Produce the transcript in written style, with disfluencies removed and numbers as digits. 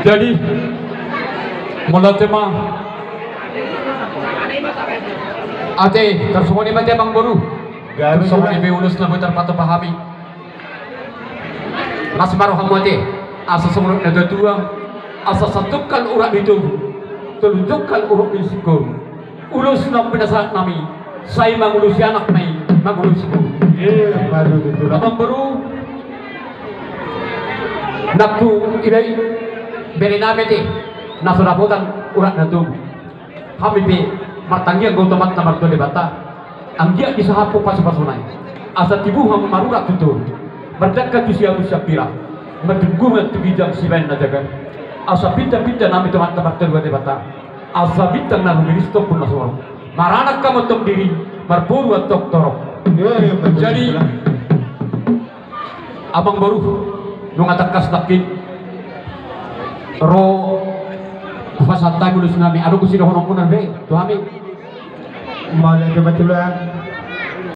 Jadi mula tema ate tersumuni mati bang baru tersumuni be ulus na butar pato pahami mas maruh hamate asa semuluk na tuang asa satukkan urat itu tunjukkan urut risiko ulus na pinasaat nami saya mangulusi anak nai mangulusiku abang baru naktu ilai berename te nasurabutan urat na tu kami be martanggiang gotomat na martole bata ang dia disahapo pasu-pasunay asa tibuhang marurat tutur berdekat tu siapa siapira mendengungan tu bijang silain na jaga asa pinta-pinta nami teman-teman terbuat bata asa bintang na ministro pun masuk maranak kamu tok diri marpuru atok torok jadi abang baru nungatakas nakit ro pasal tayo lusunami ado ko sila honong kunan be to ami Malah kebetulan